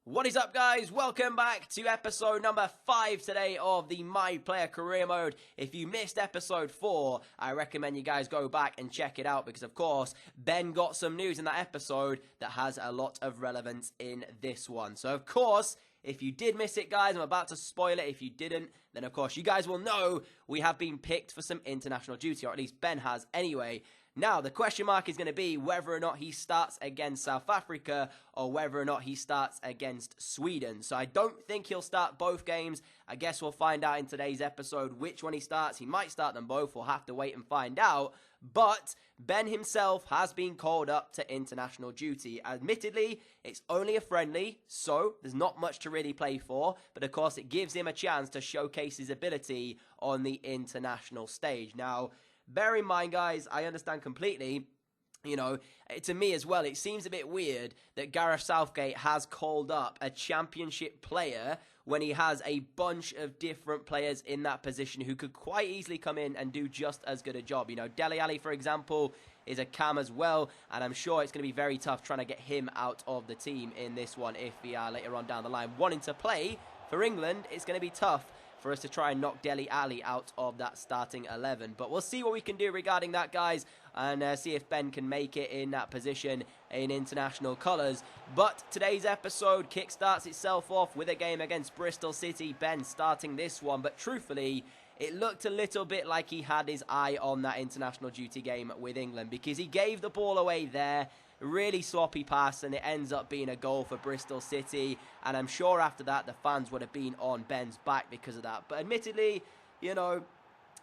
What is up, guys? Welcome back to episode number 5 today of the My Player Career Mode. If you missed episode 4, I recommend you guys go back and check it out because, of course, Ben got some news in that episode that has a lot of relevance in this one. So, of course, if you did miss it, guys, I'm about to spoil it. If you didn't, then, of course, you guys will know we have been picked for some international duty, or at least Ben has anyway. Now, the question mark is going to be whether or not he starts against South Africa or whether or not he starts against Sweden. So I don't think he'll start both games. I guess we'll find out in today's episode which one he starts. He might start them both. We'll have to wait and find out. But Ben himself has been called up to international duty. Admittedly, it's only a friendly, so there's not much to really play for. But of course, it gives him a chance to showcase his ability on the international stage. Now, bear in mind, guys, I understand completely, you know, to me as well, it seems a bit weird that Gareth Southgate has called up a championship player when he has a bunch of different players in that position who could quite easily come in and do just as good a job. You know, Dele Alli, for example, is a cam as well, and I'm sure it's going to be very tough trying to get him out of the team in this one if we are later on down the line wanting to play for England. It's going to be tough for us to try and knock Dele Alli out of that starting 11. But we'll see what we can do regarding that, guys, and see if Ben can make it in that position in international colours. But today's episode kickstarts itself off with a game against Bristol City. Ben starting this one, but truthfully, it looked a little bit like he had his eye on that international duty game with England because he gave the ball away there. Really sloppy pass, and it ends up being a goal for Bristol City, and I'm sure after that the fans would have been on Ben's back because of that. But admittedly, you know,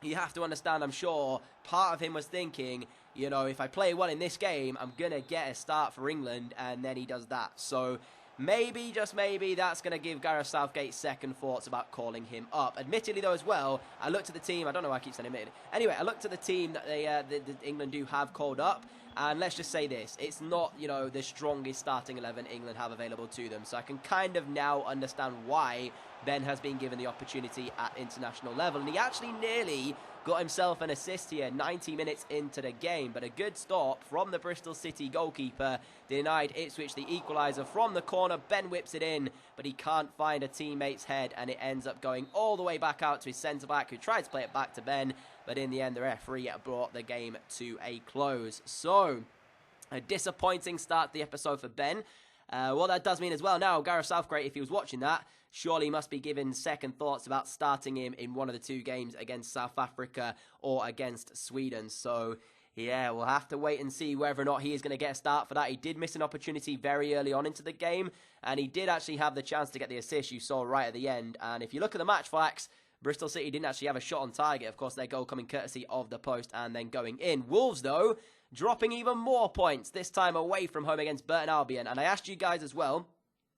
you have to understand, I'm sure part of him was thinking, you know, if I play well in this game, I'm going to get a start for England, and then he does that. So maybe, just maybe, that's going to give Gareth Southgate second thoughts about calling him up. Admittedly, though, as well, I looked at the team. I don't know why I keep saying admittedly. Anyway, I looked at the team that England do have called up, and let's just say this. It's not, you know, the strongest starting 11 England have available to them. So I can kind of now understand why Ben has been given the opportunity at international level. And he actually nearly got himself an assist here 90 minutes into the game. But a good stop from the Bristol City goalkeeper denied Ipswich the equaliser from the corner. Ben whips it in, but he can't find a teammate's head, and it ends up going all the way back out to his centre-back, who tried to play it back to Ben. But in the end, the referee brought the game to a close. So, a disappointing start to the episode for Ben. What that does mean as well now, Gareth Southgate, if he was watching that, surely must be given second thoughts about starting him in one of the two games against South Africa or against Sweden. So, yeah, we'll have to wait and see whether or not he is going to get a start for that. He did miss an opportunity very early on into the game, and he did actually have the chance to get the assist you saw right at the end. And if you look at the match facts, Bristol City didn't actually have a shot on target. Of course, their goal coming courtesy of the post and then going in. Wolves, though, dropping even more points, this time away from home against Burton Albion. And I asked you guys as well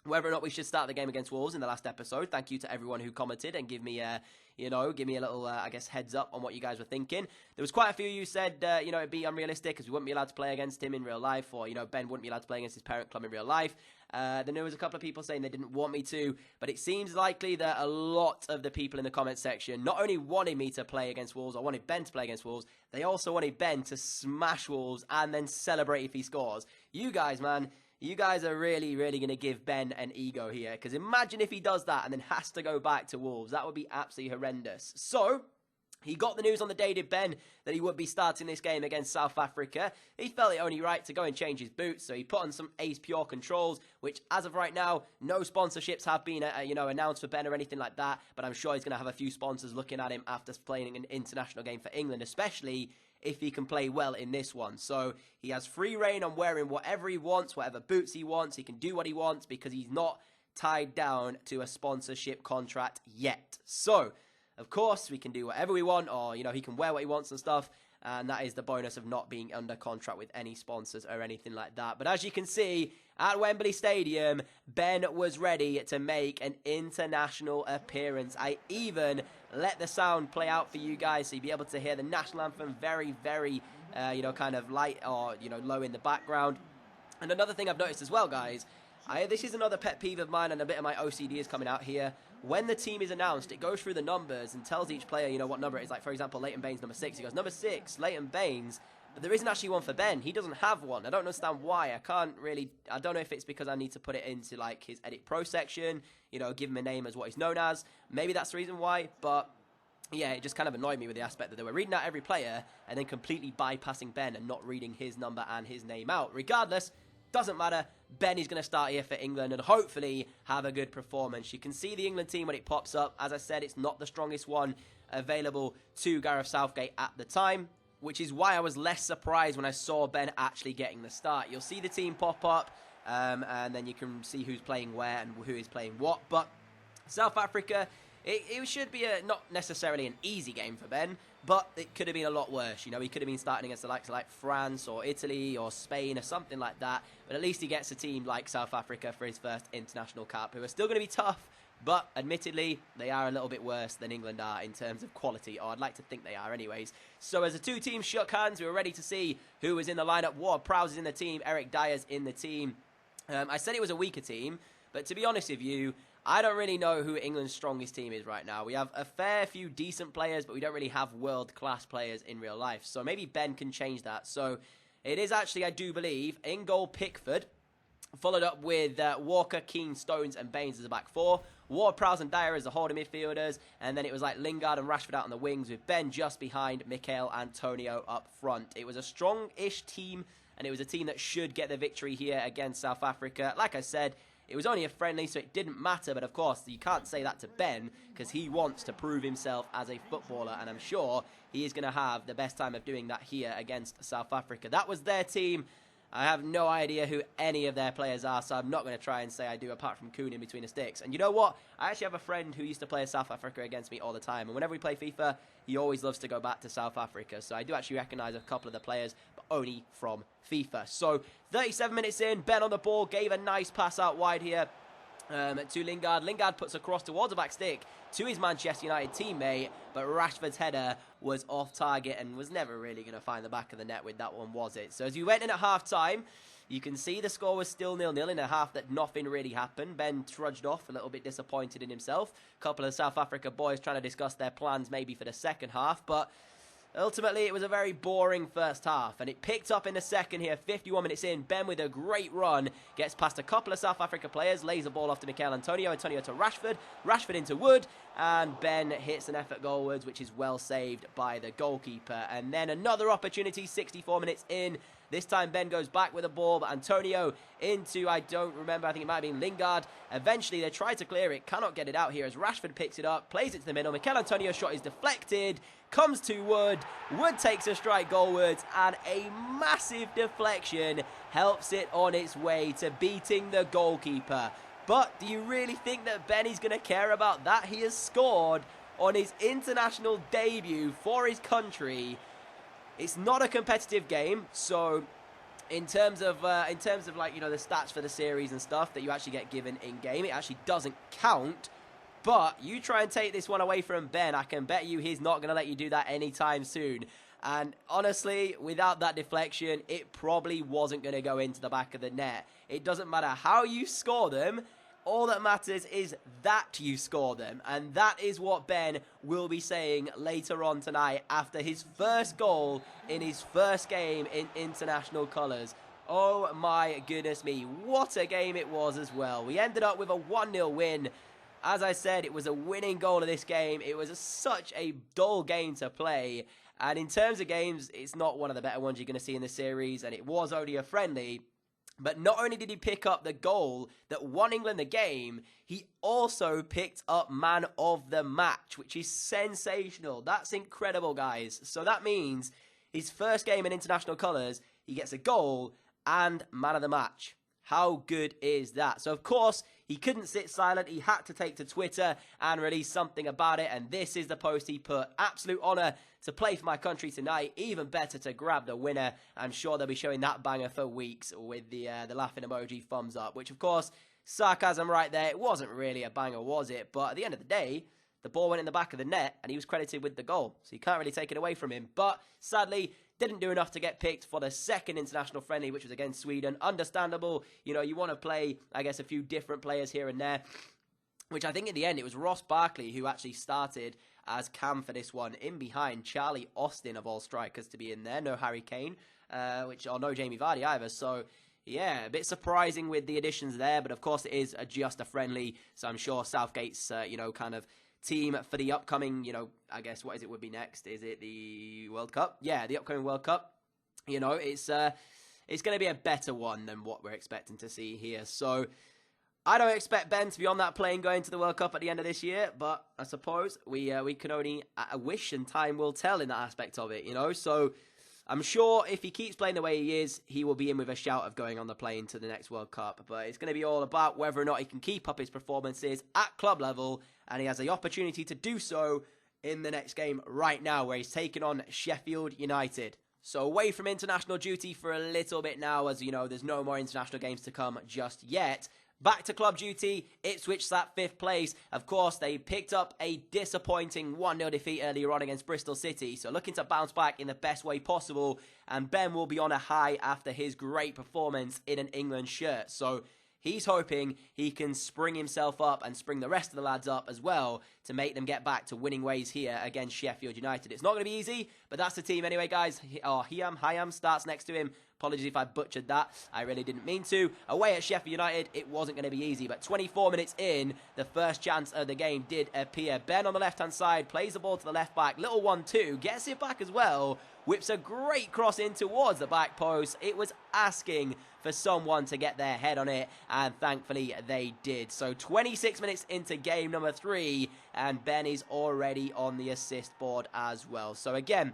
whether or not we should start the game against Wolves in the last episode. Thank you to everyone who commented and give me a little, I guess, heads up on what you guys were thinking. There was quite a few of you said, it'd be unrealistic because we wouldn't be allowed to play against him in real life, or, Ben wouldn't be allowed to play against his parent club in real life. Then there was a couple of people saying they didn't want me to, but it seems likely that a lot of the people in the comment section not only wanted me to play against Wolves, or wanted Ben to play against Wolves, they also wanted Ben to smash Wolves and then celebrate if he scores. You guys, man, you guys are really, really going to give Ben an ego here, because imagine if he does that and then has to go back to Wolves. That would be absolutely horrendous. So, he got the news on the day, did Ben, that he would be starting this game against South Africa. He felt it only right to go and change his boots, so he put on some Ace Pure controls, which, as of right now, no sponsorships have been, announced for Ben or anything like that, but I'm sure he's going to have a few sponsors looking at him after playing an international game for England, especially if he can play well in this one. So he has free reign on wearing whatever he wants, whatever boots he wants. He can do what he wants because he's not tied down to a sponsorship contract yet. So, of course, we can do whatever we want, or, he can wear what he wants and stuff. And that is the bonus of not being under contract with any sponsors or anything like that. But as you can see, at Wembley Stadium, Ben was ready to make an international appearance. I even let the sound play out for you guys so you'll be able to hear the national anthem very, very, kind of light or, low in the background. And another thing I've noticed as well, guys, this is another pet peeve of mine, and a bit of my OCD is coming out here. When the team is announced, it goes through the numbers and tells each player, what number it is. Like, for example, Leighton Baines, number 6. He goes, number 6, Leighton Baines. But there isn't actually one for Ben. He doesn't have one. I don't understand why. I don't know if it's because I need to put it into like his edit pro section, give him a name as what he's known as. Maybe that's the reason why, but yeah, it just kind of annoyed me with the aspect that they were reading out every player and then completely bypassing Ben and not reading his number and his name out. Regardless, doesn't matter. Ben is going to start here for England and hopefully have a good performance. You can see the England team when it pops up. As I said, it's not the strongest one available to Gareth Southgate at the time, which is why I was less surprised when I saw Ben actually getting the start. You'll see the team pop up, and then you can see who's playing where and who is playing what. But South Africa, it should be not necessarily an easy game for Ben, but it could have been a lot worse. He could have been starting against the likes of like France or Italy or Spain or something like that. But at least he gets a team like South Africa for his first international cap, who are still going to be tough. But admittedly, they are a little bit worse than England are in terms of quality, or I'd like to think they are anyways. So as the two teams shook hands, we were ready to see who was in the lineup. Ward-Prowse is in the team, Eric Dyer's in the team. I said it was a weaker team, but to be honest with you, I don't really know who England's strongest team is right now. We have a fair few decent players, but we don't really have world-class players in real life. So maybe Ben can change that. So it is actually, I do believe, in goal Pickford, followed up with Walker, Keane, Stones, and Baines as a back four. Ward-Prowse and Dyer as the holding midfielders. And then it was like Lingard and Rashford out on the wings with Ben just behind Mikel Antonio up front. It was a strong-ish team, and it was a team that should get the victory here against South Africa. Like I said, it was only a friendly, so it didn't matter. But of course, you can't say that to Ben because he wants to prove himself as a footballer. And I'm sure he is going to have the best time of doing that here against South Africa. That was their team. I have no idea who any of their players are, so I'm not going to try and say I do apart from Kuhn in between the sticks. And you know what? I actually have a friend who used to play South Africa against me all the time. And whenever we play FIFA, he always loves to go back to South Africa. So I do actually recognise a couple of the players, but only from FIFA. So 37 minutes in, Ben on the ball, gave a nice pass out wide here to Lingard. Lingard puts across towards the back stick to his Manchester United teammate, but Rashford's header was off target and was never really going to find the back of the net with that one, was it? So as we went in at half-time, you can see the score was still 0-0 in a half that nothing really happened. Ben trudged off a little bit disappointed in himself. A couple of South Africa boys trying to discuss their plans maybe for the second half, but ultimately, it was a very boring first half, and it picked up in the second here, 51 minutes in. Ben with a great run, gets past a couple of South Africa players, lays the ball off to Mikel Antonio, Antonio to Rashford, Rashford into Wood, and Ben hits an effort goalwards, which is well saved by the goalkeeper. And then another opportunity, 64 minutes in. This time Ben goes back with the ball, but Antonio into, I don't remember, I think it might have been Lingard. Eventually they try to clear it, cannot get it out here as Rashford picks it up, plays it to the middle. Mikel Antonio's shot is deflected, comes to Wood. Wood takes a strike goalwards, and a massive deflection helps it on its way to beating the goalkeeper. But do you really think that Benny's going to care about that? He has scored on his international debut for his country. It's not a competitive game, so in terms of like, the stats for the series and stuff that you actually get given in game, it actually doesn't count. But you try and take this one away from Ben, I can bet you he's not going to let you do that anytime soon. And honestly, without that deflection, it probably wasn't going to go into the back of the net. It doesn't matter how you score them. All that matters is that you score them. And that is what Ben will be saying later on tonight after his first goal in his first game in international colours. Oh my goodness me, what a game it was as well. We ended up with a 1-0 win. As I said, it was a winning goal of this game. It was such a dull game to play. And in terms of games, it's not one of the better ones you're going to see in the series. And it was only a friendly. But not only did he pick up the goal that won England the game, he also picked up man of the match, which is sensational. That's incredible, guys. So that means his first game in international colours, he gets a goal and man of the match. How good is that? So, of course, he couldn't sit silent. He had to take to Twitter and release something about it. And this is the post he put. Absolute honour to play for my country tonight. Even better to grab the winner. I'm sure they'll be showing that banger for weeks with the laughing emoji thumbs up. Which, of course, sarcasm right there. It wasn't really a banger, was it? But at the end of the day, the ball went in the back of the net and he was credited with the goal. So you can't really take it away from him. But sadly, didn't do enough to get picked for the second international friendly, which was against Sweden. Understandable. You want to play, I guess, a few different players here and there. Which I think in the end, it was Ross Barkley who actually started as Cam for this one. In behind, Charlie Austin of all strikers to be in there. No Harry Kane, or no Jamie Vardy either. So, yeah, a bit surprising with the additions there. But, of course, it is just a friendly. So I'm sure Southgate's, kind of team for the upcoming, I guess, what is it would be next? Is it the World Cup? Yeah, the upcoming World Cup. It's going to be a better one than what we're expecting to see here. So I don't expect Ben to be on that plane going to the World Cup at the end of this year, but I suppose we can only wish, and time will tell in that aspect of it, So I'm sure if he keeps playing the way he is, he will be in with a shout of going on the plane to the next World Cup. But it's going to be all about whether or not he can keep up his performances at club level, and he has the opportunity to do so in the next game right now, where he's taking on Sheffield United. So away from international duty for a little bit now, as there's no more international games to come just yet. Back to club duty, Ipswich sat 5th place. Of course, they picked up a disappointing 1-0 defeat earlier on against Bristol City. So looking to bounce back in the best way possible. And Ben will be on a high after his great performance in an England shirt. So he's hoping he can spring himself up and spring the rest of the lads up as well to make them get back to winning ways here against Sheffield United. It's not going to be easy, but that's the team anyway, guys. Hyam starts next to him. Apologies if I butchered that. I really didn't mean to. Away at Sheffield United, it wasn't going to be easy, but 24 minutes in, the first chance of the game did appear. Ben on the left-hand side, plays the ball to the left back. Little 1-2, gets it back as well. Whips a great cross in towards the back post. It was asking for someone to get their head on it, and thankfully they did. So 26 minutes into game number 3, and Ben is already on the assist board as well. So again,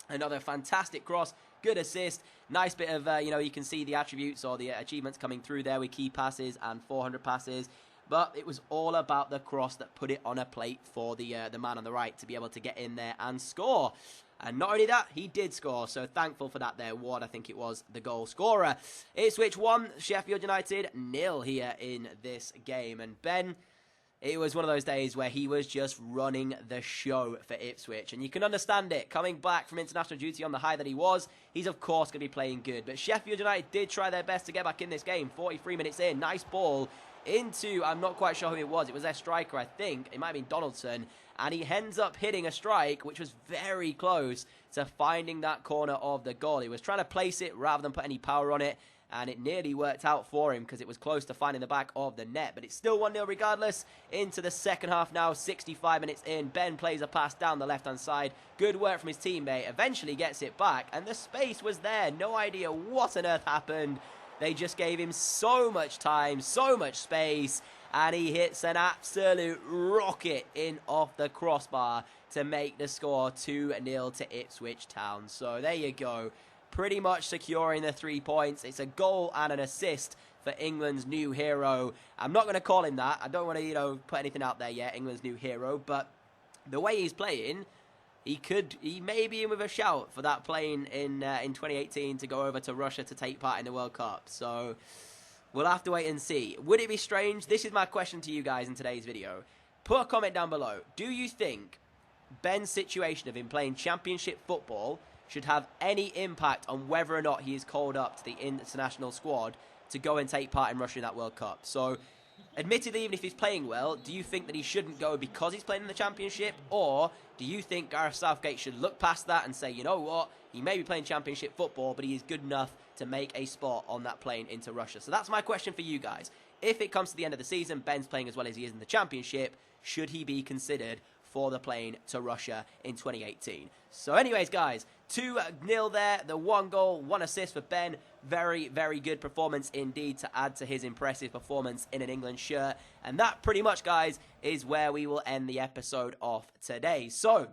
another fantastic cross, good assist, nice bit of, you can see the attributes or the achievements coming through there with key passes and 400 passes. But it was all about the cross that put it on a plate for the man on the right to be able to get in there and score. And not only that, he did score, so thankful for that there. Ward, I think it was, the goal scorer. Ipswich 1, Sheffield United 0 here in this game. And Ben, it was one of those days where he was just running the show for Ipswich. And you can understand it. Coming back from international duty on the high that he was, he's of course going to be playing good. But Sheffield United did try their best to get back in this game. 43 minutes in, nice ball into, I'm not quite sure who it was their striker, I think. It might have been Donaldson. And he ends up hitting a strike, which was very close to finding that corner of the goal. He was trying to place it rather than put any power on it, and it nearly worked out for him because it was close to finding the back of the net. But it's still 1-0 regardless. Into the second half now, 65 minutes in. Ben plays a pass down the left-hand side. Good work from his teammate. Eventually gets it back, and the space was there. No idea what on earth happened. They just gave him so much time, so much space, and he hits an absolute rocket in off the crossbar to make the score 2-0 to Ipswich Town. So there you go. Pretty much securing the 3 points. It's a goal and an assist for England's new hero. I'm not going to call him that. I don't want to, put anything out there yet, England's new hero. But the way he's playing, he may be in with a shout for that plane in 2018 to go over to Russia to take part in the World Cup. So we'll have to wait and see. Would it be strange? This is my question to you guys in today's video. Put a comment down below. Do you think Ben's situation of him playing championship football should have any impact on whether or not he is called up to the international squad to go and take part in Russia in that World Cup? So, admittedly, even if he's playing well, do you think that he shouldn't go because he's playing in the championship? Or do you think Gareth Southgate should look past that and say, you know what, he may be playing championship football, but he is good enough to make a spot on that plane into Russia? So that's my question for you guys. If it comes to the end of the season, Ben's playing as well as he is in the championship, should he be considered for the plane to Russia in 2018? So anyways, guys, 2-0 there. The 1 goal, 1 assist for Ben. Very, very good performance indeed to add to his impressive performance in an England shirt. And that pretty much, guys, is where we will end the episode off today. So,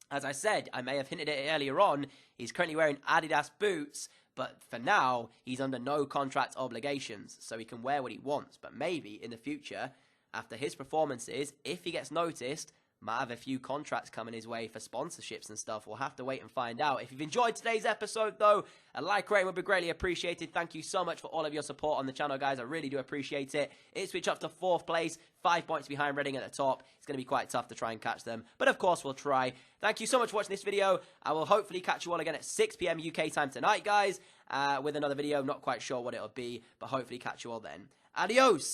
as I said, I may have hinted at it earlier on, he's currently wearing Adidas boots, but for now, he's under no contract obligations, so he can wear what he wants. But maybe in the future, after his performances, if he gets noticed, might have a few contracts coming his way for sponsorships and stuff. We'll have to wait and find out. If you've enjoyed today's episode, though, a like rating would be greatly appreciated. Thank you so much for all of your support on the channel, guys. I really do appreciate it. Ipswich up to 4th place, 5 points behind Reading at the top. It's going to be quite tough to try and catch them, but of course we'll try. Thank you so much for watching this video. I will hopefully catch you all again at 6 PM UK time tonight, guys, with another video. Not quite sure what it'll be, but hopefully catch you all then. Adios!